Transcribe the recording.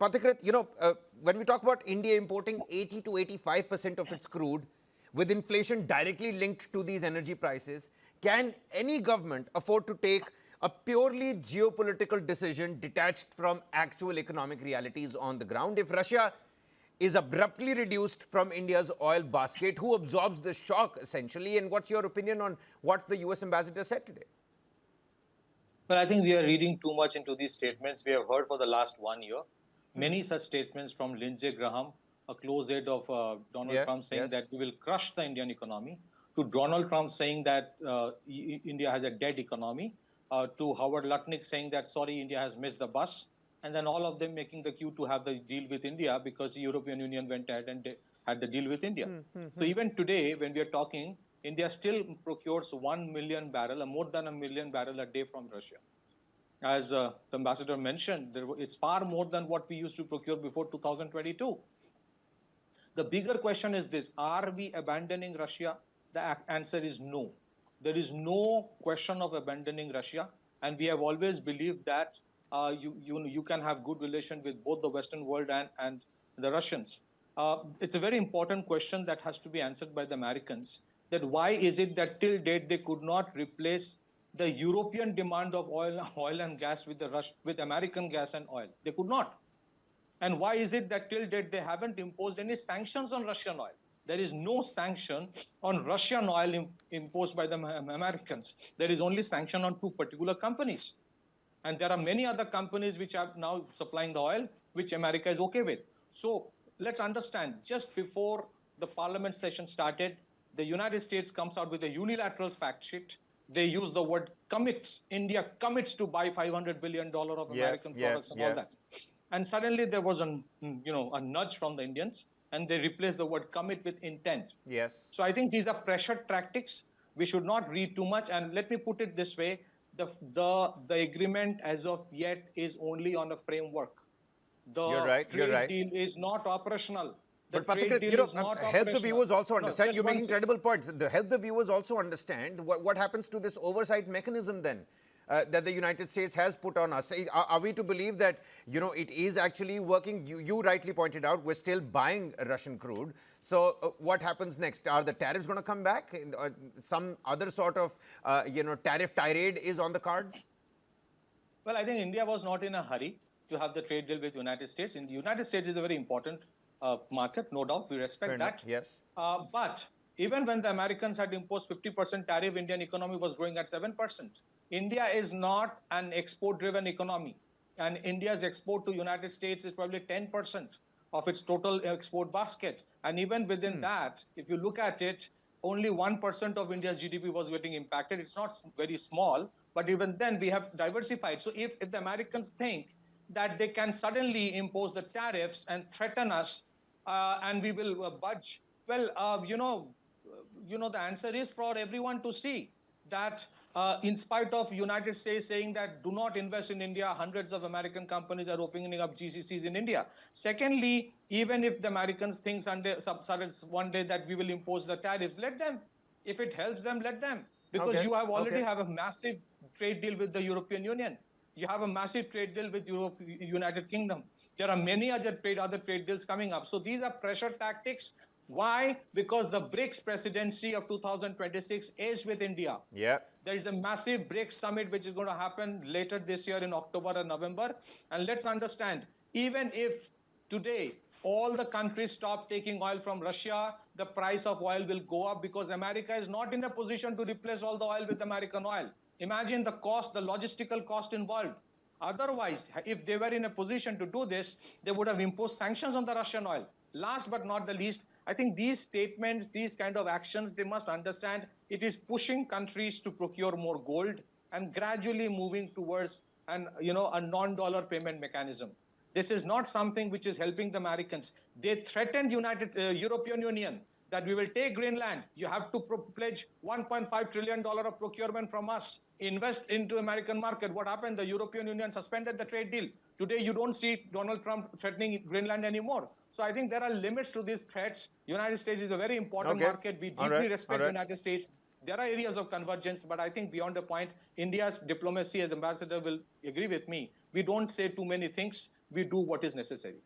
Pathakrit, when we talk about India importing 80 to 85% of its crude, with inflation directly linked to these energy prices, can any government afford to take a purely geopolitical decision detached from actual economic realities on the ground? If Russia is abruptly reduced from India's oil basket, who absorbs the shock essentially? And what's your opinion on what the US ambassador said today? Well, I think we are reading too much into these statements. We have heard for the last 1 year many such statements from Lindsey Graham, a close aide of Donald Yeah, Trump, saying that yes. we will crush the Indian economy, to Donald Trump saying that India has a dead economy, to Howard Lutnick saying that, sorry, India has missed the bus, and then all of them making the cue to have the deal with India because the European Union went ahead and had the deal with India. So even today, when we are talking, India still procures 1 million barrel, more than a million barrel a day from Russia. As the ambassador mentioned, it's far more than what we used to procure before 2022. The bigger question is this: are we abandoning Russia? The answer is no. There is no question of abandoning Russia, and we have always believed that you can have good relation with both the Western world and the Russians. It's a very important question that has to be answered by the Americans. That why is it that till date they could not replace the European demand of oil and gas with American gas and oil? They could not. And why is it that till date they haven't imposed any sanctions on Russian oil? There is no sanction on Russian oil imposed by the Americans. There is only sanction on two particular companies. And there are many other companies which are now supplying the oil, which America is okay with. So let's understand, just before the parliament session started, the United States comes out with a unilateral fact sheet. They use the word commits. India commits to buy $500 billion of American products and all that. And suddenly there was a nudge from the Indians, and they replaced the word commit with intent. Yes. So I think these are pressure tactics. We should not read too much. And let me put it this way: the agreement as of yet is only on a framework. The trade deal is not operational. But Pathakrit, help the viewers also understand. You're making credible points. Help the viewers also understand what happens to this oversight mechanism then that the United States has put on us. Are we to believe that it is actually working? You rightly pointed out we're still buying Russian crude. So what happens next? Are the tariffs going to come back? Some other sort of tariff tirade is on the cards? Well, I think India was not in a hurry to have the trade deal with the United States. And the United States is a very important market, no doubt. We respect that. Yes. But even when the Americans had imposed 50% tariff, Indian economy was growing at 7%. India is not an export-driven economy. And India's export to the United States is probably 10% of its total export basket. And even within that, if you look at it, only 1% of India's GDP was getting impacted. It's not very small, but even then we have diversified. So if the Americans think that they can suddenly impose the tariffs and threaten us and we will budge, well, the answer is for everyone to see that in spite of United States saying that do not invest in India, hundreds of American companies are opening up GCCs in India. Secondly, even if the Americans think one day that we will impose the tariffs, let them. If it helps them, let them. Because you have already have a massive trade deal with the European Union. You have a massive trade deal with United Kingdom. There are many other trade deals coming up. So these are pressure tactics. Why? Because the BRICS presidency of 2026 is with India. Yeah. There is a massive BRICS summit which is going to happen later this year in October and November. And let's understand, even if today all the countries stop taking oil from Russia, the price of oil will go up because America is not in a position to replace all the oil with American oil. Imagine the cost, the logistical cost involved. Otherwise, if they were in a position to do this, they would have imposed sanctions on the Russian oil. Last but not the least, I think these statements, these kind of actions, they must understand it is pushing countries to procure more gold and gradually moving towards a non-dollar payment mechanism. This is not something which is helping the Americans. They threatened European Union that we will take Greenland. You have to pledge $1.5 trillion of procurement from us. Invest into American market. What happened? The European Union suspended the trade deal. Today, you don't see Donald Trump threatening Greenland anymore. So I think there are limits to these threats. United States is a very important market. We deeply respect the United States. There are areas of convergence, but I think beyond the point, India's diplomacy, as ambassador will agree with me, we don't say too many things. we do what is necessary.